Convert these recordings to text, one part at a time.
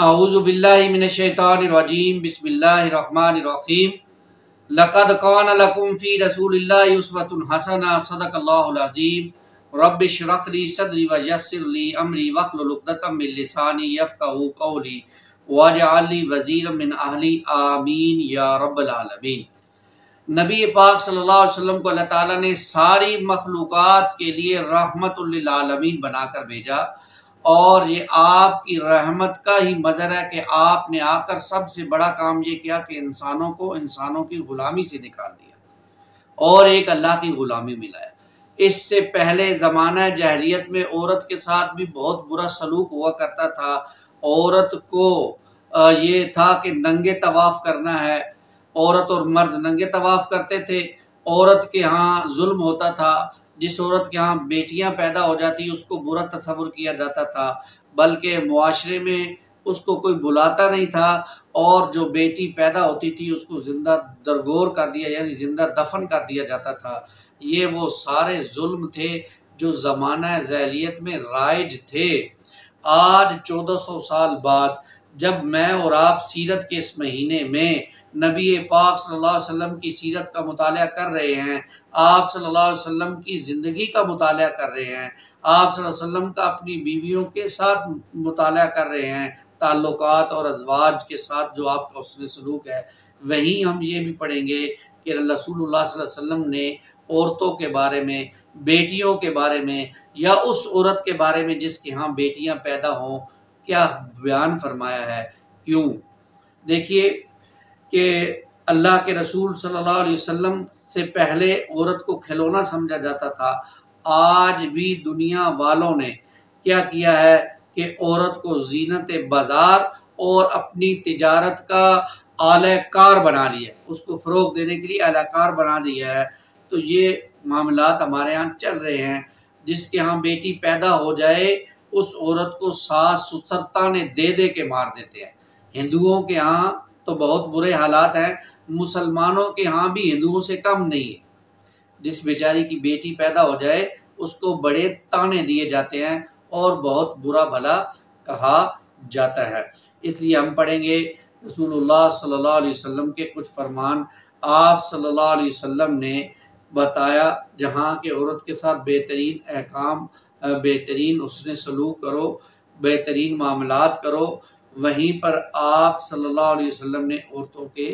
اعوذ باللہ من الشیطان الرجیم بسم اللہ الرحمن الرحیم لقد کان لکم فی رسول اللہ اسوۃ حسنہ صدق اللہ العظیم رب اشرح لی صدری ویسر لی امری واحلل عقدۃ من لسانی یفقہوا قولی واجعل لی وزیرا من اہلی آمین یا رب العالمین۔ نبی پاک صلی اللہ علیہ وسلم کو اللہ تعالیٰ نے ساری مخلوقات کے لیے رحمت للعالمین بنا کر بھیجا، اور یہ آپ کی رحمت کا ہی مظہر ہے کہ آپ نے آ کر سب سے بڑا کام یہ کیا کہ انسانوں کو انسانوں کی غلامی سے نکال دیا اور ایک اللہ کی غلامی ملایا۔ اس سے پہلے زمانہ جاہلیت میں عورت کے ساتھ بھی بہت برا سلوک ہوا کرتا تھا۔ عورت کو یہ تھا کہ ننگے طواف کرنا ہے، عورت اور مرد ننگے طواف کرتے تھے۔ عورت کے ہاں ظلم ہوتا تھا، جس عورت کے ہاں بیٹیاں پیدا ہو جاتی اس کو برا تصور کیا جاتا تھا، بلکہ معاشرے میں اس کو کوئی بلاتا نہیں تھا، اور جو بیٹی پیدا ہوتی تھی اس کو زندہ درگور کر دیا یعنی زندہ دفن کر دیا جاتا تھا۔ یہ وہ سارے ظلم تھے جو زمانہ جاہلیت میں رائج تھے۔ آج 1400 سال بعد جب میں اور آپ سیرت کے اس مہینے میں نبی پاک صلی اللہ علیہ وسلم کی سیرت کا مطالعہ کر رہے ہیں، آپ صلی اللہ علیہ وسلم کی زندگی کا مطالعہ کر رہے ہیں، آپ صلی اللہ علیہ وسلم کا اپنی بیویوں کے ساتھ مطالعہ کر رہے ہیں، تعلقات اور ازواج کے ساتھ جو آپ کا حسن سلوک ہے، وہیں ہم یہ بھی پڑھیں گے کہ رسول اللہ صلی اللہ علیہ وسلم نے عورتوں کے بارے میں، بیٹیوں کے بارے میں، یا اس عورت کے بارے میں جس کے ہاں بیٹیاں پیدا ہوں، کیا بیان فرمایا ہے۔ کیوں؟ دیکھیے کہ اللہ کے رسول صلی اللہ علیہ وسلم سے پہلے عورت کو کھلونا سمجھا جاتا تھا۔ آج بھی دنیا والوں نے کیا کیا ہے کہ عورت کو زینت بازار اور اپنی تجارت کا اعلی کار بنا لیا ہے، اس کو فروغ دینے کے لیے اعلی کار بنا لیا ہے۔ تو یہ معاملات ہمارے ہاں چل رہے ہیں۔ جس کے ہاں بیٹی پیدا ہو جائے اس عورت کو ساس سسر تانے دے دے کے مار دیتے ہیں۔ ہندوؤں کے ہاں تو بہت برے حالات ہیں، مسلمانوں کے ہاں بھی ہندوؤں سے کم نہیں ہے۔ جس بیچاری کی بیٹی پیدا ہو جائے اس کو بڑے تانے دیے جاتے ہیں اور بہت برا بھلا کہا جاتا ہے۔ اس لیے ہم پڑھیں گے رسول اللہ صلی اللہ علیہ وسلم کے کچھ فرمان۔ آپ صلی اللہ علیہ وسلم نے بتایا جہاں کہ عورت کے ساتھ بہترین احکام، بہترین حسن سلوک کرو، بہترین معاملات کرو، وہیں پر آپ صلی اللہ علیہ وسلم نے عورتوں کے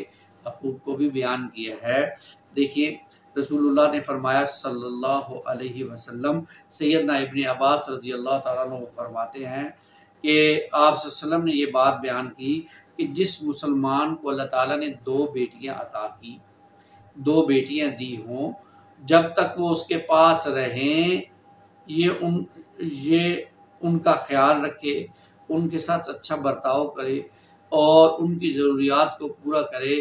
حقوق کو بھی بیان کیا ہے۔ دیکھیے رسول اللہ نے فرمایا صلی اللہ علیہ وسلم، سیدنا ابن عباس رضی اللہ تعالیٰ عنہ فرماتے ہیں کہ آپ صلی اللہ علیہ وسلم نے یہ بات بیان کی کہ جس مسلمان کو اللہ تعالیٰ نے 2 بیٹیاں عطا کی، 2 بیٹیاں دی ہوں، جب تک وہ اس کے پاس رہیں یہ ان کا خیال رکھے، ان کے ساتھ اچھا برتاؤ کرے اور ان کی ضروریات کو پورا کرے،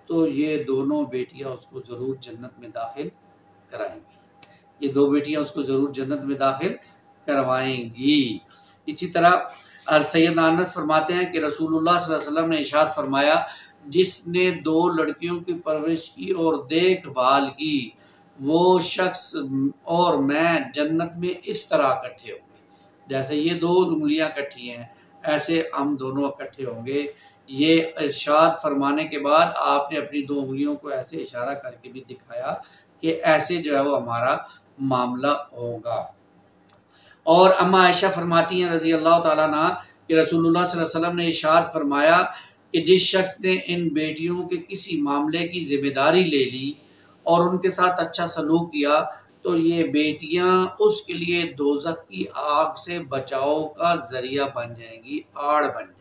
تو یہ دونوں بیٹیاں اس کو ضرور جنت میں داخل کرائیں گی، یہ 2 بیٹیاں اس کو ضرور جنت میں داخل کروائیں گی۔ اسی طرح سیدنا انس فرماتے ہیں کہ رسول اللہ صلی اللہ علیہ وسلم نے ارشاد فرمایا، جس نے 2 لڑکیوں کی پرورش کی اور دیکھ بھال کی، وہ شخص اور میں جنت میں اس طرح اکٹھے ہوں گے، جیسے یہ 2 انگلیاں اکٹھی ہیں ایسے ہم دونوں اکٹھے ہوں گے۔ یہ ارشاد فرمانے کے بعد آپ نے اپنی 2 انگلیوں کو ایسے اشارہ کر کے بھی دکھایا کہ ایسے جو ہے وہ ہمارا معاملہ ہوگا۔ اور اما عائشہ فرماتی ہیں رضی اللہ تعالیٰ عنہ کہ رسول اللہ صلی اللہ علیہ وسلم نے ارشاد فرمایا کہ جس شخص نے ان بیٹیوں کے کسی معاملے کی ذمہ داری لے لی اور ان کے ساتھ اچھا سلوک کیا، تو یہ بیٹیاں اس کے لیے دوزخ کی آگ سے بچاؤ کا ذریعہ بن جائیں گی، آڑ بن جائیں گی۔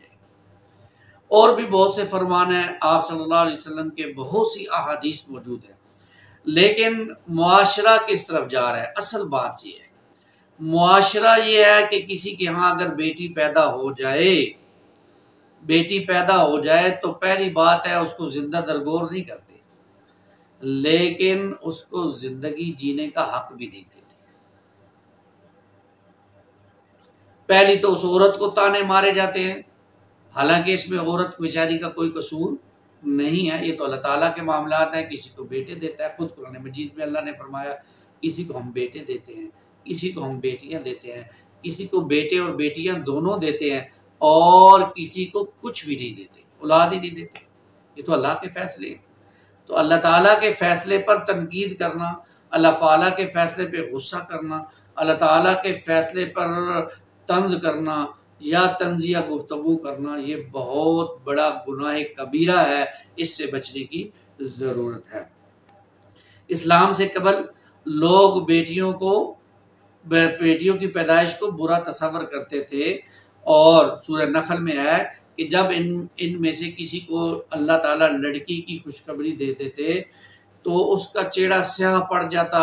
اور بھی بہت سے فرمان ہیں، آپ صلی اللہ علیہ وسلم کے بہت سی احادیث موجود ہیں، لیکن معاشرہ کس طرف جا رہا ہے؟ اصل بات یہ ہے، معاشرہ یہ ہے کہ کسی کے ہاں اگر بیٹی پیدا ہو جائے تو پہلی بات ہے اس کو زندہ درگور نہیں کرتے، لیکن اس کو زندگی جینے کا حق بھی نہیں دیتے۔ پہلی تو اس عورت کو تانے مارے جاتے ہیں، حالانکہ اس میں عورت بیچاری کا کوئی قصور نہیں ہے، یہ تو اللہ تعالیٰ کے معاملات ہیں۔ کسی کو بیٹے دیتا ہے، خود قرآن مجید میں اللہ نے فرمایا کسی کو ہم بیٹے دیتے ہیں، کسی کو ہم بیٹیاں دیتے ہیں، کسی کو بیٹے اور بیٹیاں دونوں دیتے ہیں، اور کسی کو کچھ بھی نہیں دیتے، اولاد ہی نہیں دیتے۔ یہ تو اللہ کے فیصلے ہیں۔ تو اللہ تعالیٰ کے فیصلے پر تنقید کرنا، اللہ تعالیٰ کے فیصلے پہ غصہ کرنا، اللہ تعالیٰ کے فیصلے پر طنز کرنا یا طنزیہ گفتگو کرنا، یہ بہت بڑا گناہ کبیرہ ہے، اس سے بچنے کی ضرورت ہے۔ اسلام سے قبل لوگ بیٹیوں کی پیدائش کو برا تصور کرتے تھے، اور سورہ نحل میں ہے کہ جب ان میں سے کسی کو اللہ تعالیٰ لڑکی کی خوشخبری دیتے تھے تو اس کا چہرہ سیاہ پڑ جاتا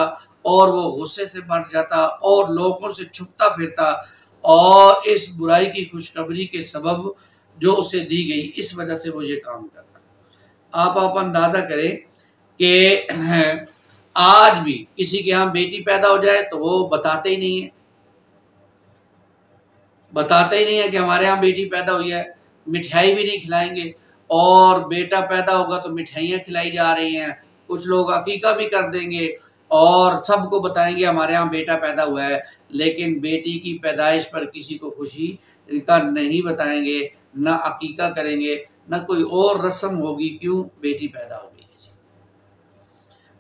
اور وہ غصے سے بھر جاتا اور لوگوں سے چھپتا پھرتا، اور اس برائی کی خوشخبری کے سبب جو اسے دی گئی اس وجہ سے وہ یہ کام کرتا۔ آپ اندازہ کریں کہ آج بھی کسی کے ہاں بیٹی پیدا ہو جائے تو وہ بتاتے ہی نہیں ہیں کہ ہمارے ہاں بیٹی پیدا ہوئی ہے، مٹھائی بھی نہیں کھلائیں گے، اور بیٹا پیدا ہوگا تو مٹھائیاں کھلائی جا رہی ہیں، کچھ لوگ عقیقہ بھی کر دیں گے اور سب کو بتائیں گے ہمارے ہاں بیٹا پیدا ہوا ہے، لیکن بیٹی کی پیدائش پر کسی کو خوشی کا نہیں بتائیں گے، نہ عقیقہ کریں گے، نہ کوئی اور رسم ہوگی، کیوں؟ بیٹی پیدا ہو گئی ہے۔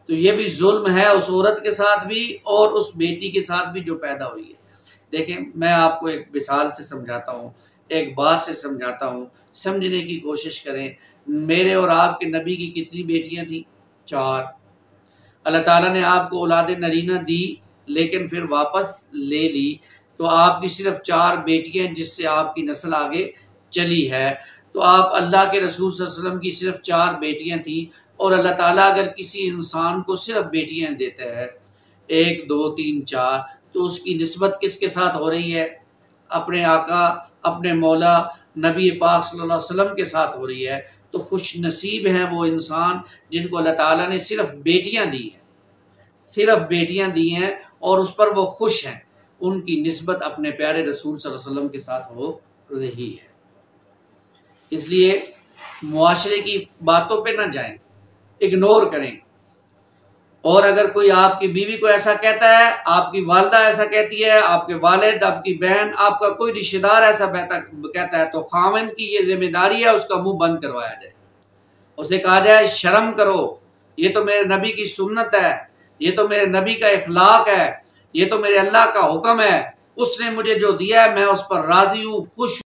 تو یہ بھی ظلم ہے اس عورت کے ساتھ بھی اور اس بیٹی کے ساتھ بھی جو پیدا ہوئی ہے۔ دیکھیں، میں آپ کو ایک مثال سے سمجھاتا ہوں، ایک بات سے سمجھاتا ہوں، سمجھنے کی کوشش کریں۔ میرے اور آپ کے نبی کی کتنی بیٹیاں تھیں؟ 4۔ اللہ تعالیٰ نے آپ کو اولاد نرینہ دی لیکن پھر واپس لے لی، تو آپ کی صرف 4 بیٹیاں جس سے آپ کی نسل آگے چلی ہے۔ تو آپ اللہ کے رسول صلی اللہ علیہ وسلم کی صرف 4 بیٹیاں تھیں، اور اللہ تعالیٰ اگر کسی انسان کو صرف بیٹیاں دیتا ہے، 1 2 3 4، تو اس کی نسبت کس کے ساتھ ہو رہی ہے؟ اپنے آقا، اپنے مولا نبی پاک صلی اللہ علیہ وسلم کے ساتھ ہو رہی ہے۔ تو خوش نصیب ہیں وہ انسان جن کو اللہ تعالیٰ نے صرف بیٹیاں دی ہیں، صرف بیٹیاں دی ہیں، اور اس پر وہ خوش ہیں، ان کی نسبت اپنے پیارے رسول صلی اللہ علیہ وسلم کے ساتھ ہو رہی ہے۔ اس لیے معاشرے کی باتوں پہ نہ جائیں، اگنور کریں، اور اگر کوئی آپ کی بیوی کو ایسا کہتا ہے، آپ کی والدہ ایسا کہتی ہے، آپ کے والد، آپ کی بہن، آپ کا کوئی رشتہ دار ایسا کہتا ہے، تو خاوند کی یہ ذمہ داری ہے اس کا منہ بند کروایا جائے، اسے کہا جائے شرم کرو، یہ تو میرے نبی کی سنت ہے، یہ تو میرے نبی کا اخلاق ہے، یہ تو میرے اللہ کا حکم ہے، اس نے مجھے جو دیا ہے میں اس پر راضی ہوں، خوش ہوں۔